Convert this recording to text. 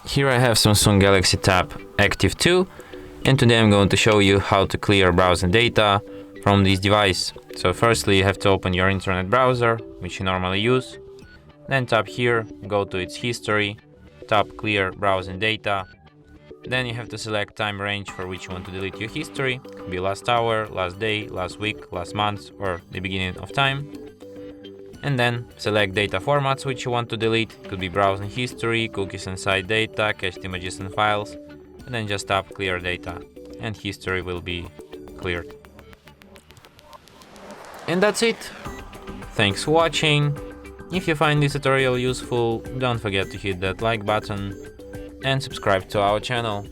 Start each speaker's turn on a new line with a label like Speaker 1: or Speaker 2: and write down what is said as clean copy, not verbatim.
Speaker 1: Here I have Samsung Galaxy Tab Active2, and today I'm going to show you how to clear browsing data from this device. So firstly, you have to open your internet browser, which you normally use. Then tap here, go to its history, tap clear browsing data. Then you have to select time range for which you want to delete your history. Could be last hour, last day, last week, last month, or the beginning of time. And then select data formats which you want to delete. Could be browsing history, cookies and site data, cached images and files. And then just tap clear data, and history will be cleared. And that's it. Thanks for watching. If you find this tutorial useful, don't forget to hit that like button and subscribe to our channel.